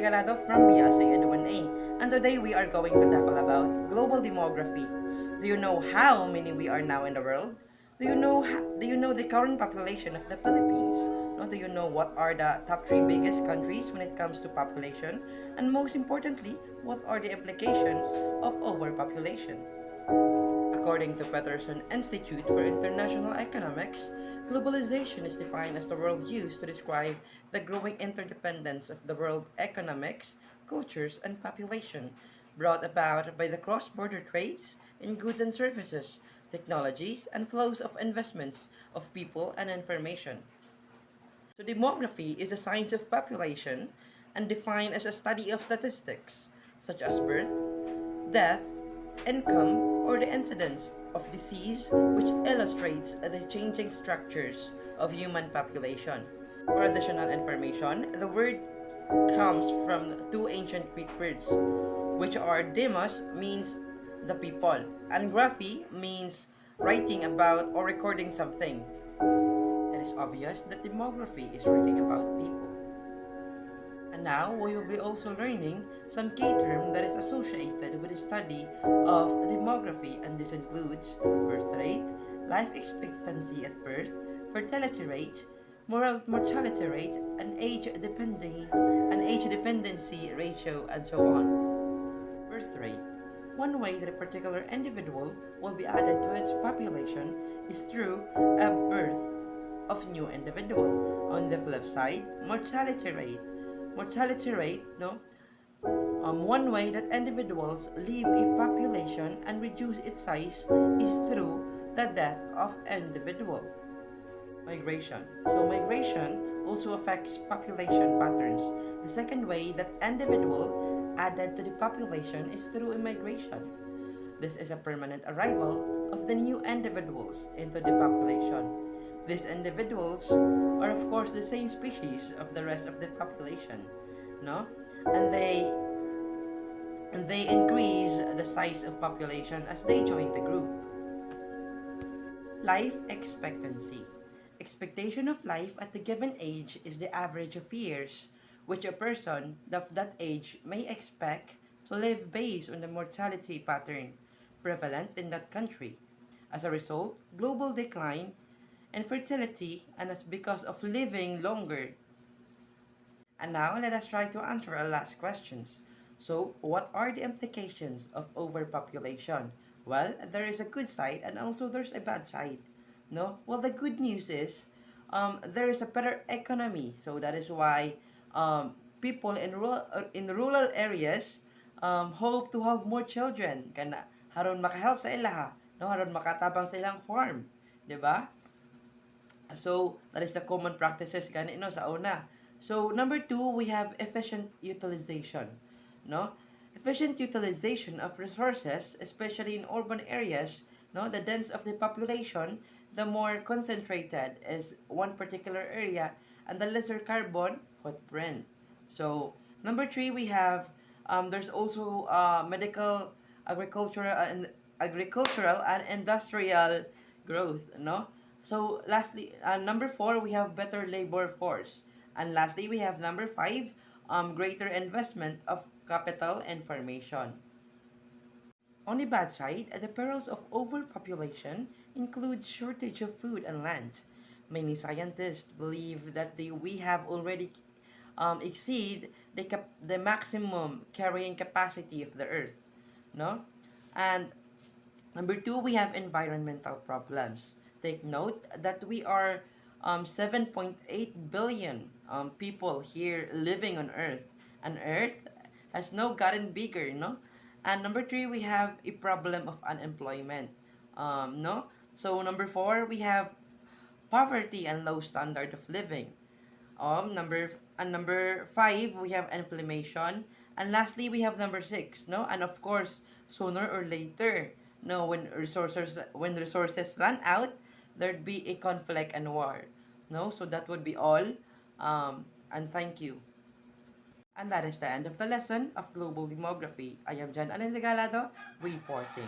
Regalado from BSA Ed1A, and today we are going to tackle about global demography. Do you know how many we are now in the world? Do you know the current population of the Philippines? No, do you know what are the top 3 biggest countries when it comes to population? And most importantly, what are the implications of overpopulation? According to Peterson Institute for International Economics, globalization is defined as the world used to describe the growing interdependence of the world economics, cultures, and population, brought about by the cross-border trades in goods and services, technologies, and flows of investments of people and information. So demography is a science of population and defined as a study of statistics, such as birth, death, income, or the incidence of disease, which illustrates the changing structures of human population. For additional information, the word comes from two ancient Greek words, which are demos means the people, and graphy means writing about or recording something. It is obvious that demography is writing about people. And now we will be also learning some key terms that is associated with the study of demography, and this includes birth rate, life expectancy at birth, fertility rate, mortality rate, and age dependency ratio, and so on. Birth rate. One way that a particular individual will be added to its population is through a birth of new individual. On the flip side, mortality rate. One way that individuals leave a population and reduce its size is through the death of individual. Migration. So migration also affects population patterns. The second way that individual added to the population is through immigration. This is a permanent arrival of the new individuals into the population. These individuals are of course the same species of the rest of the population, no? And they increase the size of population as they join the group. Life expectancy. Expectation of life at a given age is the average of years which a person of that age may expect to live based on the mortality pattern prevalent in that country. As a result, global decline and fertility, and it's because of living longer. And now let us try to answer our last questions. So, what are the implications of overpopulation? Well, there is a good side and also there's a bad side. No? Well, the good news is there is a better economy. So that is why people in rural areas hope to have more children. Kana haron makahelp sa ilaha, no? Haron makatabang sa ilang farm, 'di ba? So, that is the common practices gani no sa una. So, number 2, we have efficient utilization, no? Efficient utilization of resources, especially in urban areas, no? The dense of the population, the more concentrated is one particular area and the lesser carbon footprint. So, number 3, we have there's also medical, agricultural and industrial growth, no? So lastly, number 4, we have better labor force. And lastly, we have number 5, greater investment of capital and formation. On the bad side, the perils of overpopulation include shortage of food and land. Many scientists believe that we have already exceed the maximum carrying capacity of the earth, no? And number 2, we have environmental problems. Take note that we are 7.8 billion people here living on Earth, and Earth has now gotten bigger, no? And number 3, we have a problem of unemployment, no? So number 4, we have poverty and low standard of living. Number 5, we have inflammation, and lastly, we have number 6, no? And of course, sooner or later, no, when resources run out, there'd be a conflict and war. No, so that would be all. And thank you. And that is the end of the lesson of global demography. I am Jan Allen Regalado, reporting.